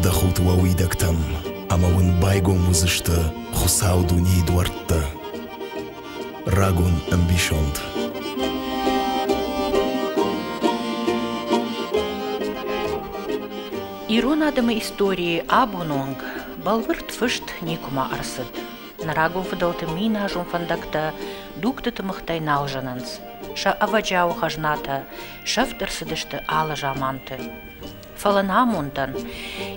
Аждахут вауидактам, амавын байгон музышты, хусауду нейдуартта. Рагун амбишонд. Ирон адымы истории абунонг, балвырт фышт никума арсыд. Нарагун фыдалты мина ажун фандакта, дуктыты мыхтай налжананс. Ша аваджау хажната, шафтырсыдышты алы жаманты. Фалана мунтан,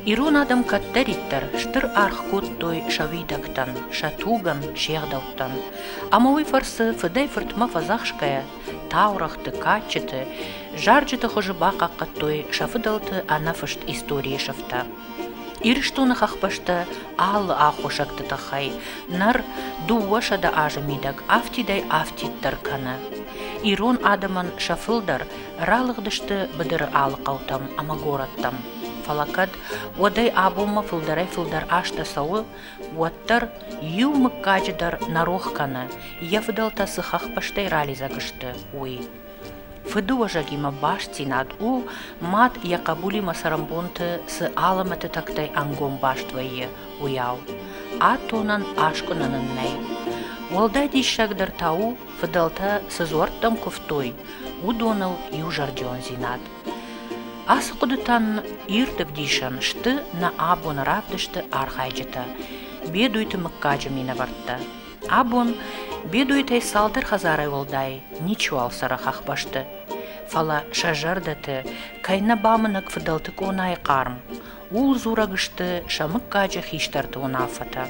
Ирон адым каттариттар, штыр арх коттой шавидактан, шатуган шердауттан. Амауи фарсы фыдай фыртма фазахшкая, таурахты качыты, жарджыты хожыбака каттой шафыдалты анафышт истории шафта. Ирштуны хахпашты алы ахушакты тахай, нар дуашада ажымидак афтидай афтиттар каны. Ирон адаман шафылдар ралыгдышты быдыры алы қаутам ама гораттам. Фалакад одай абума фылдарай фылдар ашта сауы, уаттар ю мыккаджыдар нарох каны, яфыдалта сыхахпаштай рализагышты уй. Фыду ажагима башти над у, мат якабулима сарамбонты сы алымыты тактай ангом баштвайы уяу. А тонан ашкунанын ней. Уалдай дишагдар тау, фыдалта сызуарттам куфтой, удоныл южардион зинат. Асы кудытан иртып дишан шты на абон равдышты архайджыта, бедуйты мыккаджы мина вартта. Абон бедуйтай салдыр хазарай уалдай, ничу алсара хахбашты. Фала шажардаты, кайна бамынак фыдалты конай карм, ул зурагышты шамыккаджы хиштарты унафата.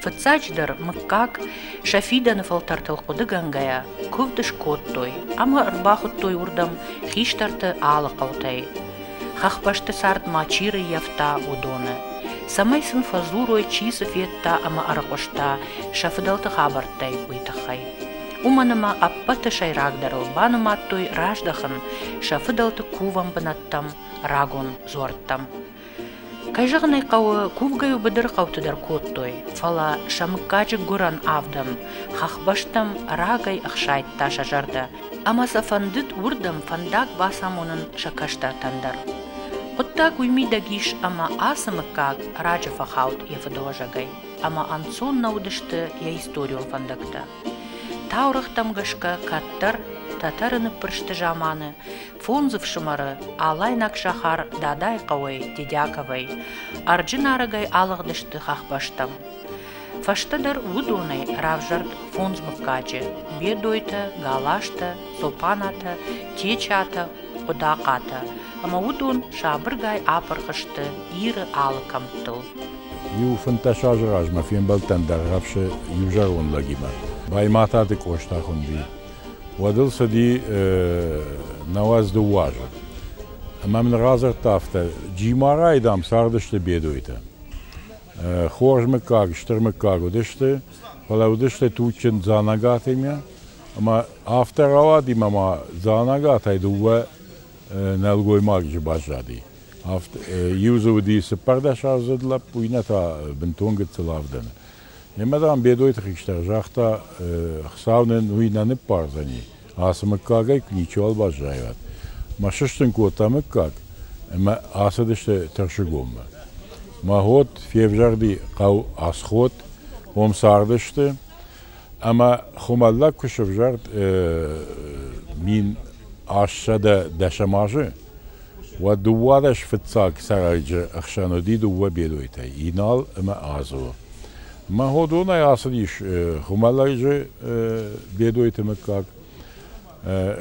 Фыцачдар мыккак шафиданы фалтартыл куды гангая, кувдыш коттой, ама ырбахуттой урдам хиштарты алы каутай. Хахпашты сарт мачиры яфта удоны. Самайсын фазурой чисов етта ама аракошта шафыдалты хабартай уйтахай. Уманыма аппаты шайрагдарыл баныматтой раждахын шафыдалты кувам бынаттам рагон зорттам. Кайжығынай қауы кувгаю быдыр қаутыдар коттой, фала шамыккаджы гуран авдам, хахбаштам рагай ақшайтта шажарды, ама сафандыт урдам фандак басам онын шакаштартандар. Оттак уймидагиш ама асымыккак раджа фахаут ефыдожагай, ама анцон наудышты я историю фандакта. Таурахтам гашка каттар татарыны пыршты жаманы, фонзыв шымары алайнак шахар дадай қауай дедяковай, арджын арыгай алығдышты хахбаштам. Фаштадар удонай равжард фонзмыккаджы, бедойты, галашты, сопаната, течата, удақата, ама удон шабыргай апырғышты иры алы камттыл. Ю фанташажы ажма фен балтандар равшы южар онлагима. Байматады коштахунди. Вадылса ди навазды уажы. Мамин разыр тафта джимара айдам сардышты бедуйты. Хоржмы как, штырмы как удышты, вала удышты тучын занагатыми, ама авторава ди мама занагатай дуа налгой магжы бажады. Юзу ди сыпардаш арзыдылап, уйната бінтонгы цылавдыны. Немедан бедойты хиштар жахта хсавнын уйнанып парзани, асымы кагай ничуал бажайват. Машыштын котамы как, ама асыдышты тыршыгомы. Махот февжарди қау асхот, ом сардышты, ама хумаллак күшівжард мин ашшада дашамажы, ва дуадаш фытсак сарайджы ахшану ди дуа бедойтай, инал ама азу. Маходонай асадиш хумалайджы бедойтымы как.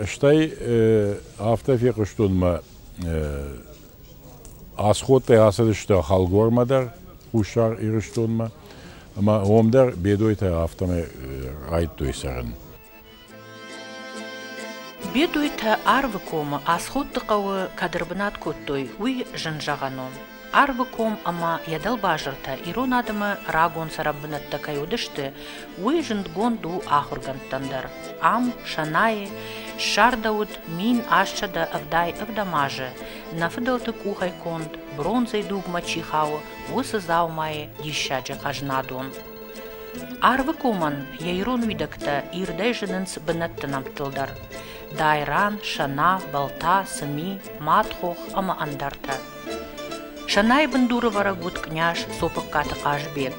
Штай автофекуштунма асходтай асадышты халгормадар, ушар ирыштунма. Ама омдар бедойтай автомы райттойсарын. Бедойта арвыкома асходты қауы кадырбынат коттой уй жынжағаном. Арвыком ама ядал бажырта Ирон адымы рагон сарабынатта кайудышты уй жындгон ду ахурганттандар. Ам, шанайы, шардауд мин ашчада авдай авдамажы, нафыдалты кухай конд, бронзай дугма чихау, усы заумайы дищаджы хажнадон. Арвыкоман яйрон видакта ирдай жынынс бынаттынам тылдар. Дайран, шана, балта, сыми, матхох ама андарта. Шанай бандура варагут княж сопыккаты кажбек.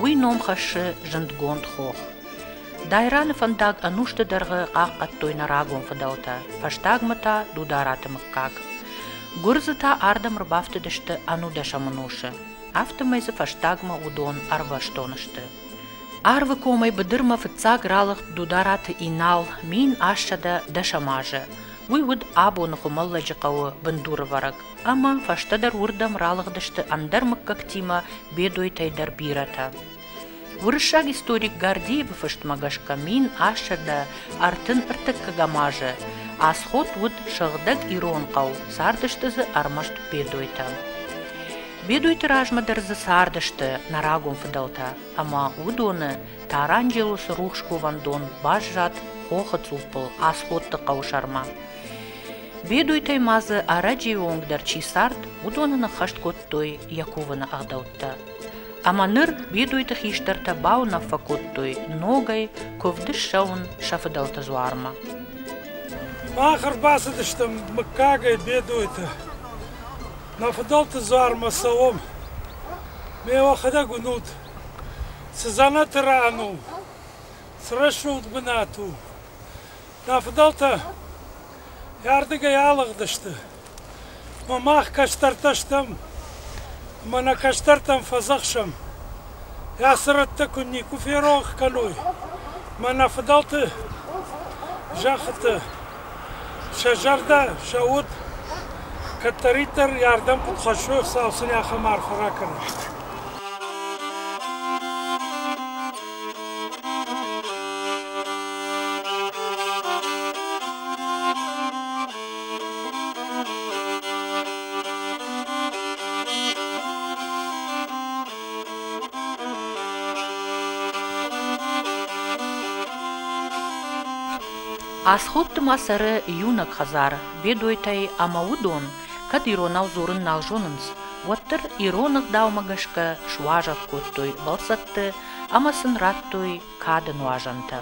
Уй ном хашы жындгонд хох. Дайраны фандаг ануштыдырғы қаққаттой нарагон фадалта. Фаштагмата дудараты мыккаг. Гурзыта ардам рыбафтыдышты ануда шамынушы. Автомайзы фаштагма удон арваштонышты. Арвы комай быдырма фыцаг ралых дудараты инал мин ашшада дашамажы. Уйвуд абоны хумалла жықауы бындуры вараг. Ама фаштадар урдам ралыгдышты андар мыккактима бедой тайдар бирата. Вырышаг историк Гордеев фаштмагашка мин ашшада артын ыртыкка гамажы. Асхот вуд шығдаг ирон қау, сардыштызы армашт бедойта. Бедойты ражмадырзы сардышты нарагон фыдалта, ама удоны таранжелус рухшку вандон бажжат хохы цупыл асхотты қаушарма. Бедойтай мазы араджи оңгдар чисард удоныны хаштготтой якувыны ағдаутта. Ама ныр бедойты хиштарта бауна факоттой ногай ковдыш шаун шафыдалта зуарма. Ахыр басыдыштым мыккагай бедойты. Нафыдалты зуарма саом. Мевахада гунут. Сызана тырану. Срашут бынату. Нафыдалты ярдыгай алығдышты. Мамах каштарташтым. Мана каштартам фазақшам. Ясыратты күнні куфероғ калуй. Мана фыдалты жақыты. Шажарда шауд катаритар ярдам кутхашу саусын яха марфара кырышты. Асхотты масары юнак хазар, бедойтай ама удон, кад иронау зорын налжонынс, ваттыр иронық даумагашка шуажат коттой балсатты, ама сынраттой кадын уажанты.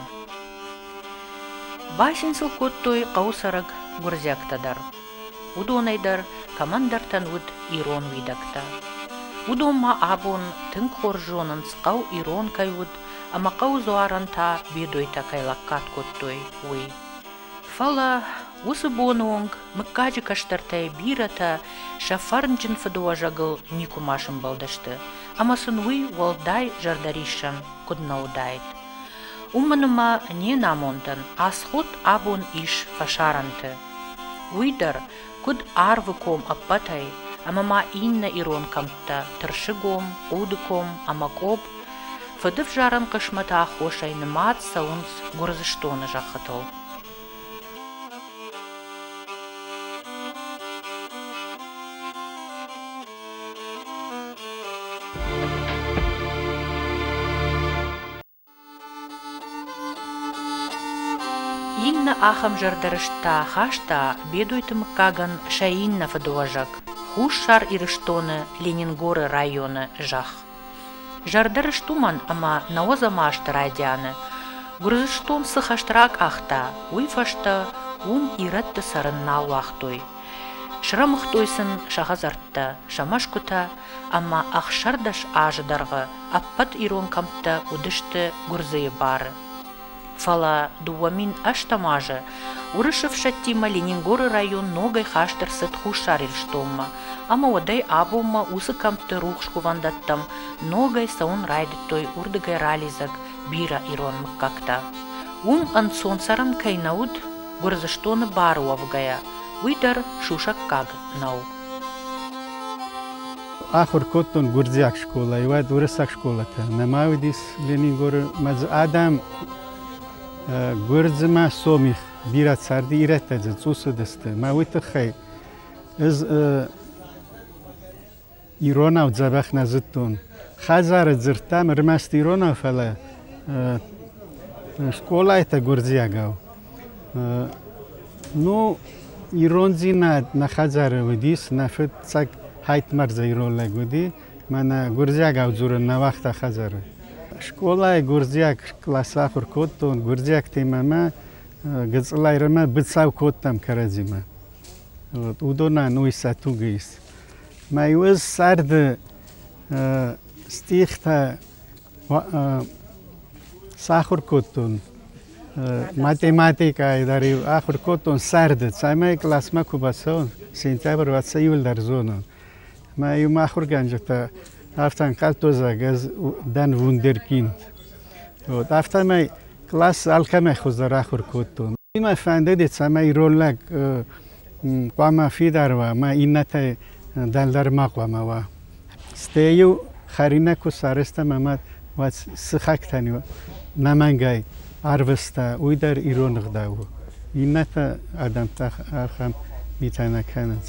Басинсыл коттой қаусарыг гурзяктадар. Удонайдар командартан уд ирон видакта. Удонма абон тынк хоржонынс қау ирон кайуд, ама қау зуаранта бедойта кайлаккат коттой уй. Фала усы бонуонг мыккаджи каштартай бирата шафарнчын фадуажагыл никумашын балдашты, амасын уй волдай жардаришан куднаудайт. Уманыма не намонтан асхот абон иш фашаранты. Уйдар куд арвыком аппатай, амама инна ирон камта тыршыгом, удыком, амакоп, фадыв жаран кашмата хошай нымат саунс гурзыштоны жахатыл. Инна ахам жардарышта хашта бедойты мыккаган шаинна фадуажак. Хушшар ирыштоны Ленингоры районы жах. Жардарыш туман ама наозамашты радианы. Гурзыштон сыхаштрак ахта, уйфашта иратты сарынна уахтой. Шрамыхтойсын шағазартта, шамашкута, ама ахшардаш ажыдарғы, аппат ирон камтта удышты гурзые бары. Фала дуамин аштамажы, урышев шаттима Ленингоры район ногай хаштырсыт хушар ирштомма, ама одай абума усы камты рухшку вандаттам, ногай саун райдыттой урдыгай рализак бира ирон мыккакта. Ансон саран кайнауд гурзыштоны бары уавгая, уйдар шушак каг нау. Ахур коттон гурзяк школа, ивад урысак школата. Намаудис Ленингоры маз адам гурзма сомих бират сарди иратадзе цусыдысты. Мауиты хай. Из иронав забах назыттон. Хазары дзыртам рмаст иронав фала школа это гурзягау. Ну, иронзи на хазары выдис, на фет цак хайт марза ирола гуди, мана гурзягау дзурын на вахта хазары. Школа гурзяк классахур коттон, гурзяк темама, гацлайрама быцав коттам каразима. Удона нуиса тугис. ما يوز سرد ستيختا ساخر كوتون ماتيماتيكا داري آخر كوتون سرد سامي كلاس ما كوباسون سنتبر واتسيول در زونون ما يوم آخر گنجتا هفتن قلتو زاگز دن وندرکیند و هفتن ما کلاس الکمه خوزر آخر کودتون ما فنده دید سامي رولک قوام فیدر و ما اینتا دل در ما قوام و ستیو خرینه کو سرسته ممد و سخاکتنی و نمنگای عربسته اوی در ایران غداو اینتا آدم تا هم میتونه کنند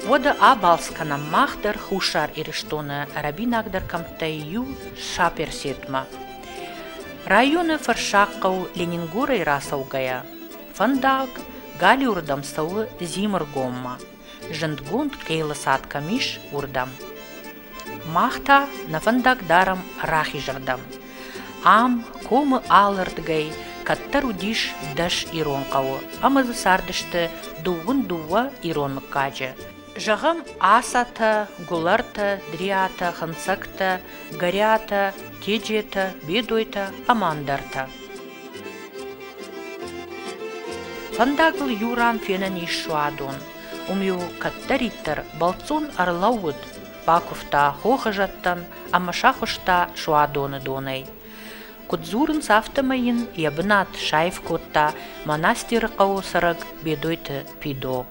Вода Абалскана Махдер Хушар Ириштона Рабинагдер Камтаю Шаперсетма. Районы Фаршаккау Ленингура и Расаугая. Фандаг Гали Урдам Сау Зимр Гомма. Жендгунд Кейла Садка Миш Урдам. Махта на Фандаг Дарам Рахижардам. Ам Комы Алардгай Каттару Диш Даш Иронкау. Амазы Сардышты Дувун Дува Ирон Каджа. Жағам асата, гуларта, дриата, хансакта, гарята, кеджета, бедойта, амандарта. Фандагл юран фенен ишуадон, умю каттариттер балцун арлауд, пакуфта хохажаттан, амашахушта шуадоны донай. Кудзурын сафтамайын ябнат шайфкотта, манастир қаусараг бедойты пидо.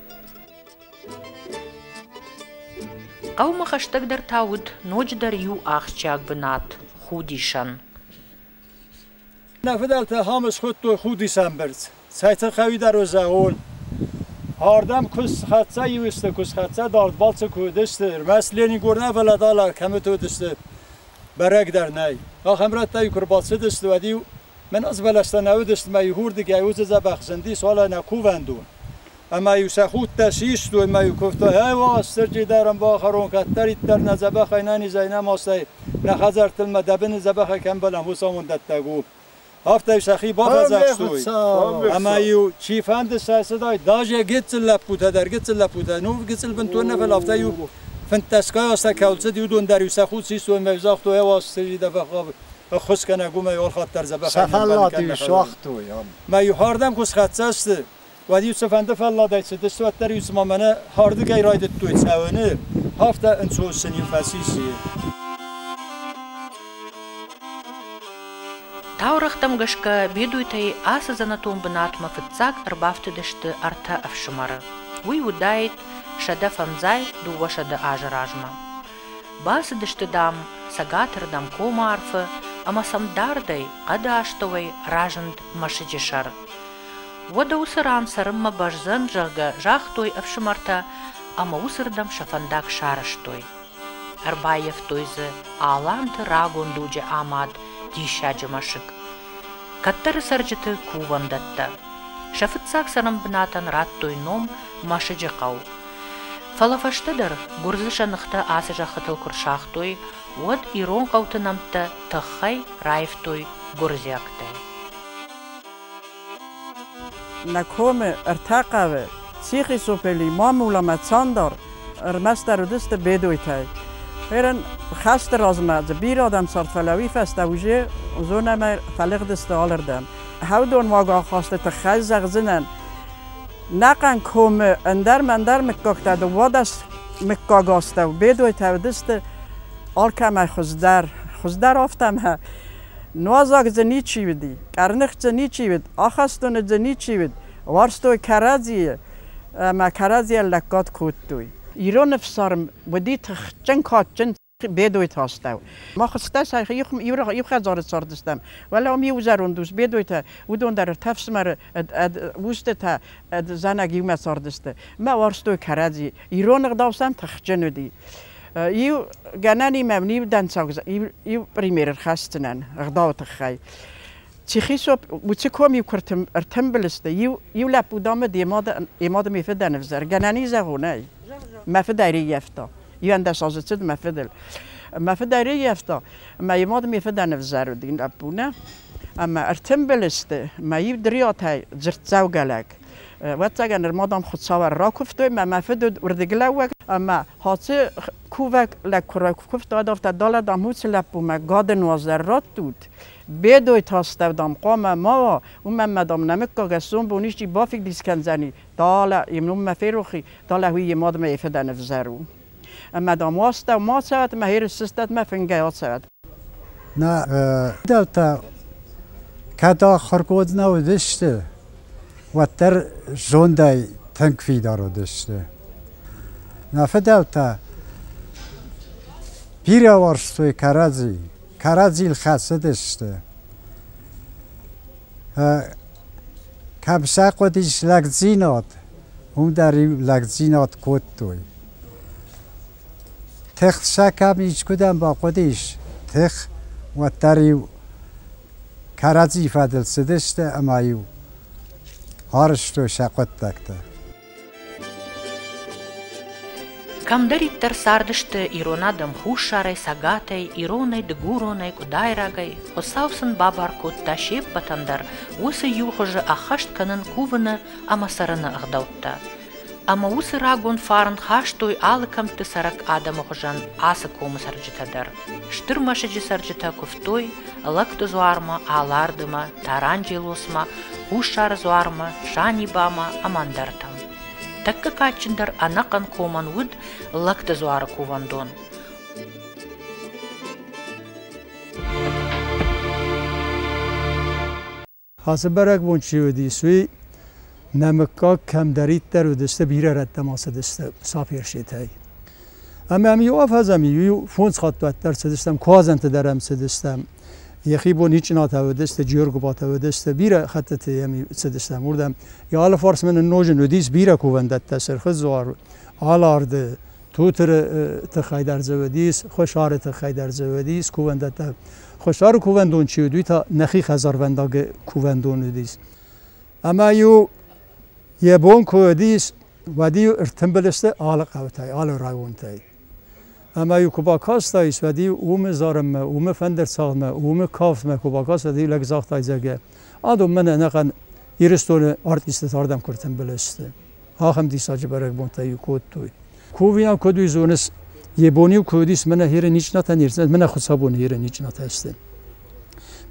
قوم خشتك در تاود نوج در یو آخچاک بنات خودیشان. نفدلت همش خود تو خودی سنبرد. سایت خوی در روزاون. هردم کس خدسه یوست کس خدسه دارد بالچ کودشتر. مثلینی گرنه ولادالا کم تو دشتر. برگ در نی. آخر مرد تای کربالچ دشت و دیو من از بلشتن نودشت ما یهورد گیوز زبخشندی سال نکووندون. اما یوسخود تشیش تو ما یکفته هوا استرجی دارم با آخرون کتری تر نزبخ اینانی زینه ماسته نخزر تل مدبن زبخ کم بلم حسامون دتگو هفته یوسخی با فزخشتوی اما یو چیفند سایسدای داجه گیتل لپوته در گیتل لپوته نو گیتل بنتون نفل هفته یو فنتسکای است کولسد یو دون در یوسخود سیستو موزاخت و هوا استرجی دفعه خوش کنه گومه یال خاطر زبخ سفلاتی شاختوی ما یو هردم خوش خدسست و یوسف انده فلادای سدست و تر یوسف مامنه هارده گای رایدت توی سوانه هفته انسو سنی فسیسیه Таурахтам гашка бедуйтай аса занатом бенатма фитцак арбафты дешты арта авшимара. Уй удает шада фанзай дува шада ажаражма. Басы дешты дам, сагатыр дам кома арфы, ама самдардай ада аштовай ражанд машидешар. Вода усыран сарымма бажзан жага жахтой авшимарта, ама усырдам шафандак шараштой. Арбаев тойзы аланты рагон дуджа амад дишаджы машык. Каттары сарджыты кувандатта. Шафытсак санам бнатан раттой ном машыджы қау. Фалафаштыдыр гурзышанықта асы жақытыл күршақтой, от ирон қаутынамта тұққай райфтой гурзяктай. نکوم ارتقاوه سیخی سوپلی مامولا متساندار ارمستر دست بدوی تای هرن خست رازمه زبیر آدم سارت فلوی فست اوجه زونه ما فلق دست آلردن هاو دون واقع خواسته تخیز زغزنن نقن کوم اندر مندر مکاکته دو وادش مکاگاسته و بدوی تای دست آل کمه خوزدر آفتم ها نوازاک زنی چی بدی، کرنخ زنی چی بد، آخستون زنی چی بد، وارستوی کرازیه، ما کرازیه لکات کودتوی. ایران فسرم ودی تخچن کاتچن بدوی تاستو. ما خسته سعی یو خزار سردستم، ولی امی وزارون دوست بدوی تا ودون در تفسمر وست تا زنگی ما سردسته. ما وارستوی کرازی ایران قداستم تخچن ودی. یو گنانی مبنی بدن ساز یو پریمیر خستنن اقداوت خی تخیسوب بوتکوم یو کرتم ارتمبلسته یو لپودام دیماد میفدن نفزر گنانی زغونه مفدری یفتا یو اند سازت مفدل مفدری یفتا ما یماد میفدن نفزر دین لپونه اما ارتمبلسته ما یو دریات های زرت زوجلک واتجن المادام خود سوار را کفتوی ما فدود وردگلوک اما هاتse کوک لکرای کفت دادافت دال دام هوت لپو ما گادن وزرات دود بدوی تاستو دام قام ما و من مدام نمکا گسون بونیشی بافیک دیسکنزنی دال یمنوم مفیروخی دال هوی مادم ایفدن فزرو اما دام واسطه ما سواد ما هیر سیستت ما فنگیات سواد نه دلتا کدا خرگود نو دشته و در جوندای تنکفی دارو دشته نفدلتا پیرا ورشتوی کرازی الخاصه دشته کبسا قدیش لگزینات هم داری لگزینات کود توی تخت شکم ایچ کدام با قدیش تخت و داری کرازی فادل سدشته اما یو هارشتو شاقت دکته Камдариттер сардышты иронадым хушшарай сагатай, иронай дгуронай кудайрагай, хосаусын бабар кутта шеп батандар, усы юхожы ахашт канын кувыны амасарыны ағдаутта. Ама усы рагон фарын хаштой алыкамты сарак адамы хожан асы комы сарджитадар. Штырмашыжы сарджита куфтой, лакты зуарма, алардыма, таранджелосма, хушшары зуарма, шанибама, амандартам. Такка качындар анакан коман вуд лакты зуары кувандон. Hasıbarak bunçiyo disui namıkka kamdaritler ödeste bir arada masa deste safir şeytay. Ama mi o fazami yu fons khattatlar sedestem kuazant derem sedestem. یخیبون هیچ ناتوادست جیرگ باتوادست بیره خطت یمی سدستم وردم یا حال فارس من نوجن ودیس بیره کووندت تسر خزوار آلارد توتر تخیدر زودیس خوشار تخیدر زودیس کووندت خوشار کووندون چی دوی تا نخی خزار ونداگ کووندون ودیس اما یو یبون کوودیس ودیو ارتنبلسته آل قوتای آل راونتای اما یو کوباکاستایس ودی اوم زارم اوم فندر ساغم اوم کاف ما کوباکاست ودی لگزاختای زگه آدم من نقن ایرستون آرتیست تاردم کرتن بلسته ها هم دی ساجی برای بونتای کود توی کوویان کدوی زونس یبونیو کودیس من هیر نیچ نتا نیرسن من خود سابون هیر نیچ نتا استن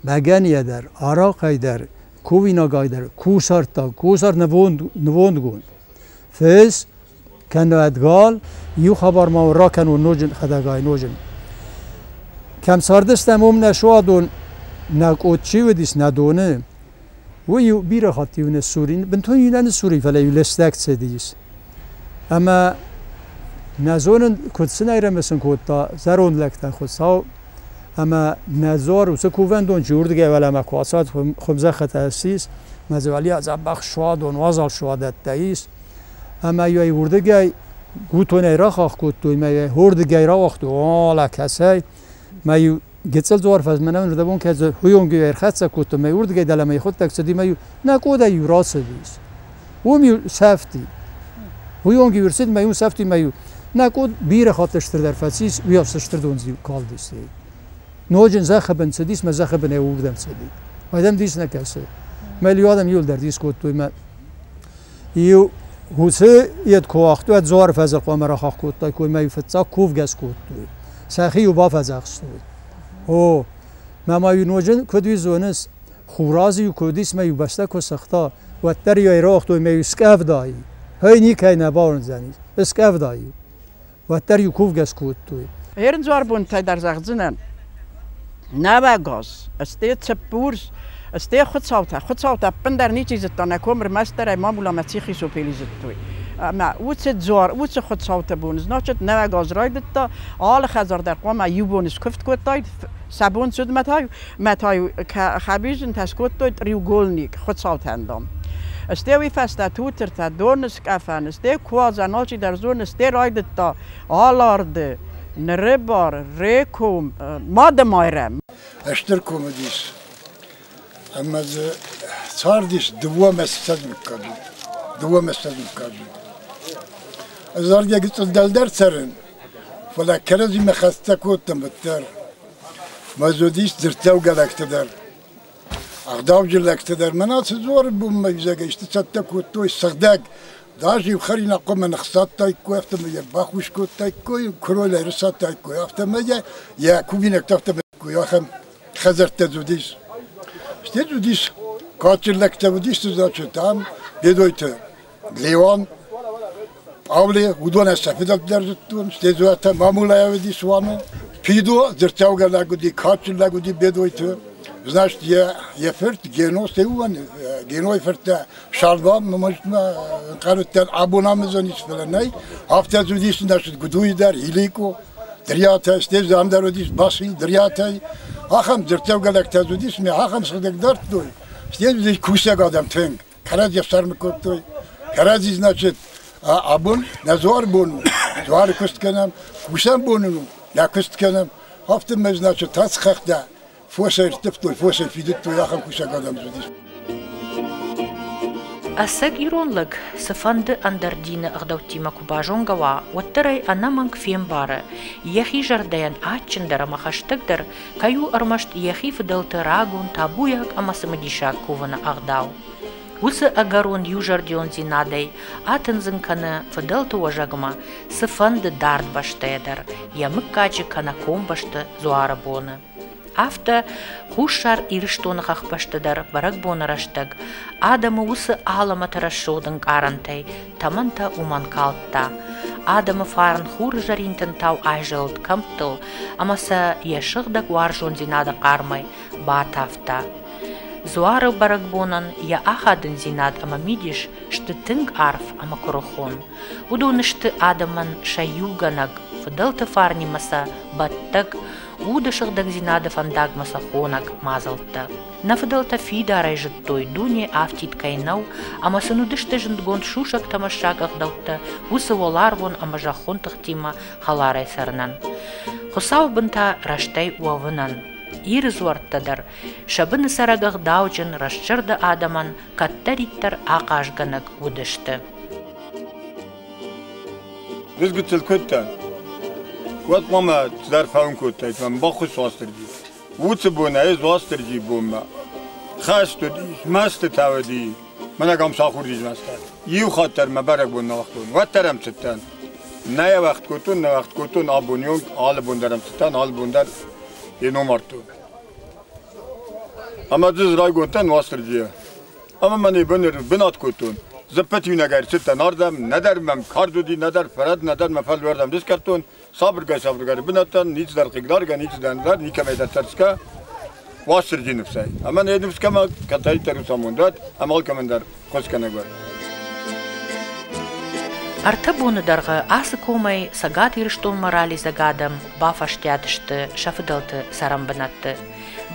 مگنیه در عراقای در کوویناگای در کوسار نووند گون فیس کنو ادگال یو خبر ما را کنو نوجن خداگای نوجن کم ساردستم نشوادون نکوچی و دیس ندونه و یو بیره خاطیون سورین بنتون یونان سوری فلا یو لستک دیس اما نزونن کدسن ایرم مثل کدتا زرون لکتن خودساو اما نزار و سکووندون جورد گه ولی مکواسات خمزه خط هستیس مزوالی از بخش شوادون وازال شوادت تاییس اما یوی ورده گه گوتونه را خواهد کتوی ما یه هرد گه را وقت والا کسی ما یو گتسل زوار فاز منم ردبون که هیونگی ارخص کتو ما ورد گه دلمه خود تکسدی ما یو نکوده یو راست دیس و میو سفتی هیونگی ورسید ما یو سفتی ما یو نکود بیر خاطرشتر در فسیس وی افسشتر دونزی کال دیستی نوجن زخبن سدیس ما زخبن اوردم سدی آدم دیس نکسه ما لیادم یول در دیس کتوی ما یو هوسه ید کواختو اد زوار فازل قوام را خاک کوتای کوی ما یفتسا کوف گس کوتوی سخی و با فازخستوی او ما یو نوجن کدوی زونس خورازی و کدیس ما یو بسته کو سختا و تر یو راختو ما یو سکاف دایی های نیکای نبارن زنی اسکاف دایی و تر یو کوف گس کوتوی هرن زوار بون تای در زغزنن نبا گاز استی تپورس استی خود ساوتا پندر نیچی زتان اکومر مستر ایمان مولا مسیخی سو پیلی زتوی اما وچه زوار وچه خود ساوتا بونز ناچت نوه گاز رای دتا آل خزار در قوام ایو بونز کفت کود تاید سبون سود متایو خبیزن تس کود تاید ریو گول نیک خود ساوتا اندام استی وی فسته توتر تا دونس کفن استی کوازا نالچی در زون استی رای دتا آلارد نربار ریکوم ماده مایرم اشتر کومدیس اما صاردیس دوا مسجد مکابی ازار گیت دلدر سرن فلا کرزی مخسته کوتم بتر مزودیس درتاو گلکت در أغداوجلك تدر مناس زور بوم ميزاج اشتسات كوتوي صدق داجي وخرينا قوم نخصات تايكو افتم يا باخوش كوت تايكو كرولا رسات تايكو افتم يا كوبينك تفتم يا خم خزر تزوديس تزوديس كاتل لك تزوديس تزاتش تام بدويت ليوان أولي ودون استفيد درجتون تزوات معمولا يودي سوانو بيدو زرتاوغا لاغودي كاتل لاغودي بدويت Значит, я ферт гено сеуан, гено ферт шалва, может, карутер абонамезон исфеленай, афта зудис значит гудуидар, илико, дриатай, стез андародис баси, дриатай, ахам зертев галакта зудис, ми ахам садагдар той, стез здесь кусяг адам тенг, карази сармикот той, карази значит абон, назор бону, зуар кустканам, кусам бону, я кустканам, афта мы значит тасхахда. فوسر تفتول فوسر في دتو يا خم كوشا قدام زوديس أساق يرونلك سفند أندردين أغدوتي مكوباجونغوا وتري أنامنك فيم بارا يخي جردين آتشندر ما خشتقدر كيو أرمشت يخي فدلت راغون تابوياك أما سمديشاك كوفنا أغداو وس أغارون يوجرديون زينادي آتنزن كان فدلت وجاغما سفند دارد باشتيدر يمكاجي كان كوم باشت زواربون After Hushar Irishtonach Bastadar, Barakbonarashtag, Adam Us Alamataraሾden Garantei, Tamanta Uman Kalta, Adam Faran Hurjarinten Tau Aijeld Kamptel, Amasa Yeshigdag Warjon Zinada Karmai, Batafta. Zoara Barakbonan, ja Ahaden Zinad Amamidish, Stetting Arf Amakorochon, Udonishte Adaman Shayuganag, Fadelta Farni Masa, Battag, Удашыгдаг зинада фандагмаса хонак мазалта. Нафдалта фидарай життой дуне автит кайнау, ама сынудышты жындгон шушак тамашагах далта, усы воларвон ама жахонтых тима халарай сарнан. Хосау бынта раштай уавынан. Ирыз уарттадар, шабыны сарагах дауджын расчырды адаман, каттариттар ақашганак удышты. Biz güzel kötü. Wat mama daar faun kote, van bagus wasterdi. Woetse bona is wasterdi bomma. Gaste die, maste tawdi. Mana gam sakhurdi mastar. Yu khater ma barak bonna waqtun. Wat taram sittan. Naya waqt kotun abonyon al bondaram sittan al bondar enomartu. Ama diz raygontan wasterdi. Ama mani binat kotun. زبطی نگر سته نردم ندارم کاردودی ندار فرد ندار مفعول وردم دست کردن صبر کردی بناتن نیچ در قدر گه نیچ دندار نیکم ایت ترسکا واسر جنفسای اما نیدمس کم کتایی تروسامون داد اما کمندر خوش کنگور Артабуны дарга асы комай сагат ирштон морали загадам бафаштядышты шафыдалты сарамбынатты.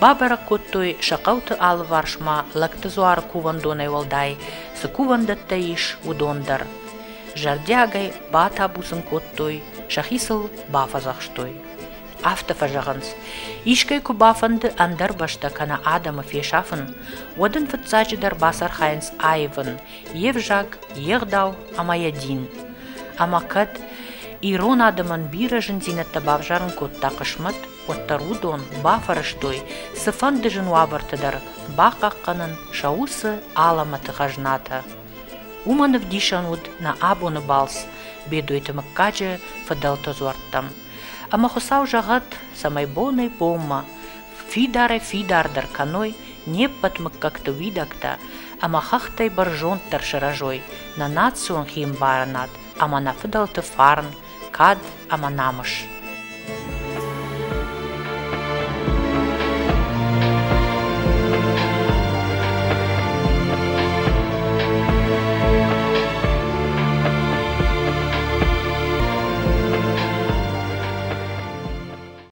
Бабарак коттой шақауты алы варшма лакты зуар кувандонай валдай сы кувандатта иш удондар. Жардягай бата бусын коттой шахисыл бафазахштой. Автофажаганс. Ишкай кубафанды андар башта кана адама фешафын, одын фытсачыдар басар хайнс айвын, евжаг, егдау, амаядин. Амакад, ирон адаман биражын зинетта бавжарын котта қышмат, оттарудон бафарыштой, сыфанды жын уабартыдар, бақаққанын шаусы аламаты ғажната. Уманов дишануд на абоны балс, бедойты мыккаджы фадалта зуарттам. Ама хосау жагат самай бонай помма, фидардар каной, не патмыккакты видакта, ама хахтай баржонтар шаражой, на национ хим баранат, ама на фидалты фарн, кад ама намыш.